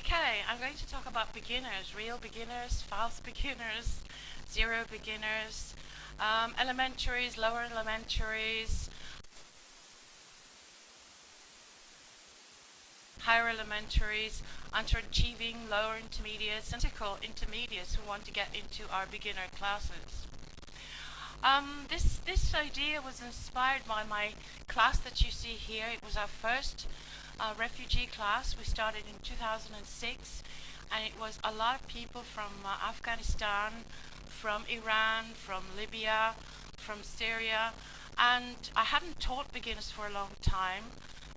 Okay, I'm going to talk about beginners, real beginners, false beginners, zero beginners, elementaries, lower elementaries, higher elementaries, underachieving, lower intermediates, and critical intermediates who want to get into our beginner classes. This idea was inspired by my class that you see here. It was our first refugee class. We started in 2006, and it was a lot of people from Afghanistan, from Iran, from Libya, from Syria, and I hadn't taught beginners for a long time,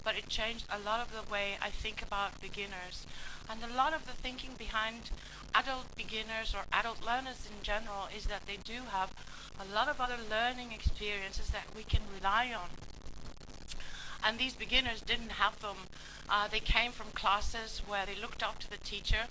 but it changed a lot of the way I think about beginners. And a lot of the thinking behind adult beginners or adult learners in general is that they do have a lot of other learning experiences that we can rely on. And these beginners didn't have them. They came from classes where they looked up to the teacher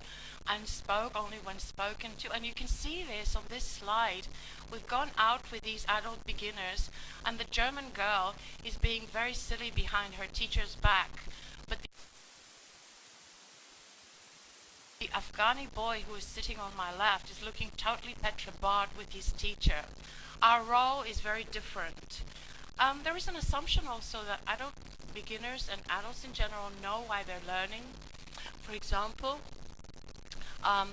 and spoke only when spoken to. And you can see this on this slide. We've gone out with these adult beginners, and the German girl is being very silly behind her teacher's back. But the Afghani boy who is sitting on my left is looking totally petrified with his teacher. Our role is very different. There is an assumption also that adult beginners and adults in general know why they're learning. For example, a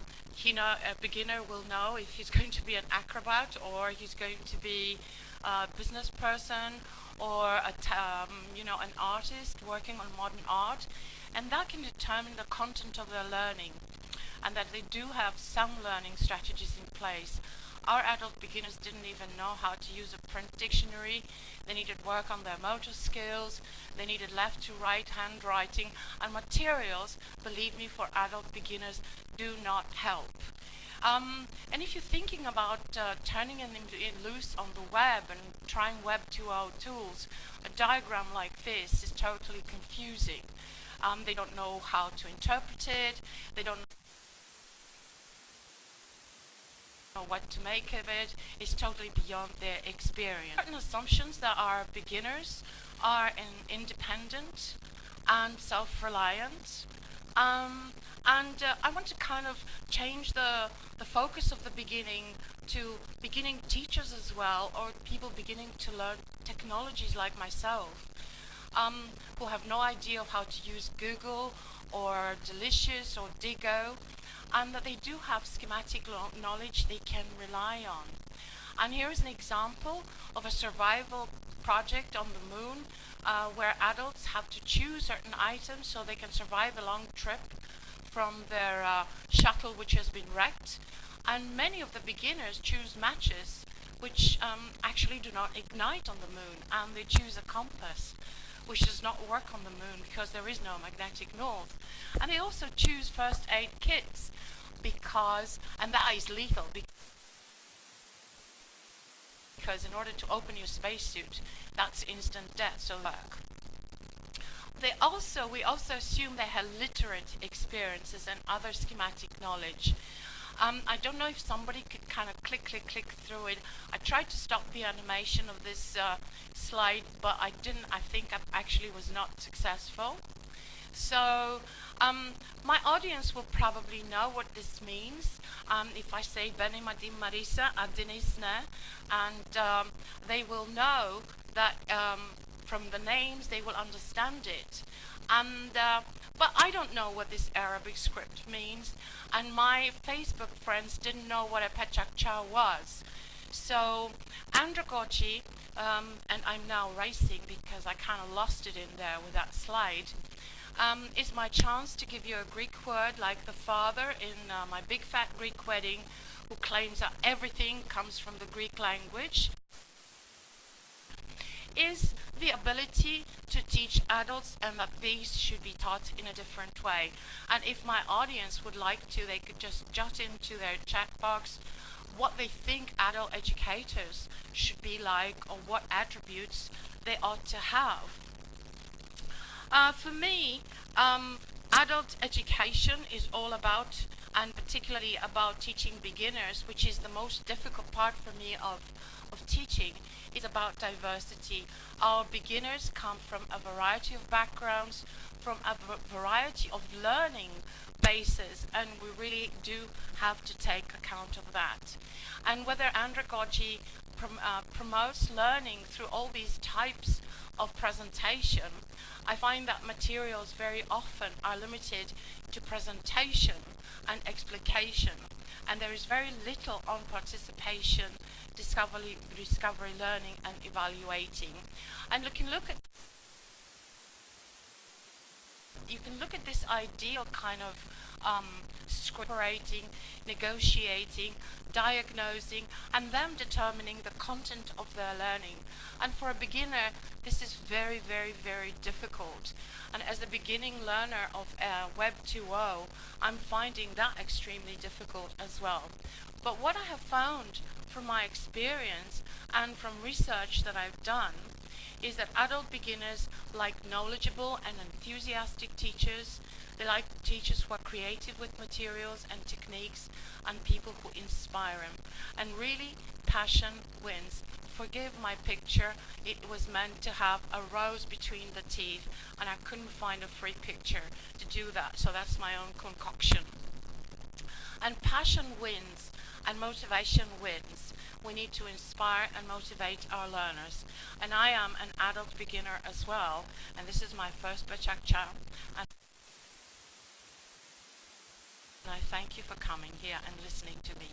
beginner will know if he's going to be an acrobat or he's going to be a business person or an artist working on modern art, and that can determine the content of their learning, and that they do have some learning strategies in place. Our adult beginners didn't even know how to use a print dictionary. They needed work on their motor skills. They needed left to right handwriting, and materials, believe me, for adult beginners do not help. And if you're thinking about turning it loose on the web and trying Web 2.0 tools, a diagram like this is totally confusing. They don't know how to interpret it. They don't know what to make of it. It's totally beyond their experience. Certain assumptions that our beginners are independent and self-reliant. I want to kind of change the focus of the beginning to beginning teachers as well, or people beginning to learn technologies like myself, who have no idea of how to use Google or Delicious or Digo, and that they do have schematic knowledge they can rely on. And here is an example of a survival project on the moon, where adults have to choose certain items so they can survive a long trip from their shuttle which has been wrecked. And many of the beginners choose matches which actually do not ignite on the moon, and they choose a compass which does not work on the moon because there is no magnetic north. And they also choose first aid kits and that is lethal, because in order to open your spacesuit, that's instant death, so work. We also assume they have literate experiences and other schematic knowledge. I don't know if somebody could kind of click through it. I tried to stop the animation of this slide, but I didn't. I think I actually was not successful. So my audience will probably know what this means if I say Beni Madim Marisa Adinisne, and they will know that from the names they will understand it. But I don't know what this Arabic script means, and my Facebook friends didn't know what a Pecha Kucha was. So andragogy, and I'm now racing because I kind of lost it in there with that slide, is my chance to give you a Greek word like the father in my big fat Greek wedding, who claims that everything comes from the Greek language, is the ability to teach adults, and that these should be taught in a different way. And if my audience would like to, they could just jot into their chat box what they think adult educators should be like, or what attributes they ought to have. For me, adult education is all about, and particularly about teaching beginners, which is the most difficult part for me of teaching, is about diversity. Our beginners come from a variety of backgrounds, from a variety of learning basis, and we really do have to take account of that. And whether andragogy promotes learning through all these types of presentation, I find that materials very often are limited to presentation and explication, and there is very little on participation, discovery learning, and evaluating. And you can look at this ideal kind of scripting, negotiating, diagnosing, and them determining the content of their learning. And for a beginner, this is very, very, very difficult. And as a beginning learner of Web 2.0, I'm finding that extremely difficult as well. But what I have found from my experience and from research that I've done is that adult beginners like knowledgeable and enthusiastic teachers. They like teachers who are creative with materials and techniques, and people who inspire them. And really, passion wins. Forgive my picture, it was meant to have a rose between the teeth, and I couldn't find a free picture to do that, so that's my own concoction. And passion wins, and motivation wins. We need to inspire and motivate our learners. And I am an adult beginner as well, and this is my first Pecha Kucha. And I thank you for coming here and listening to me.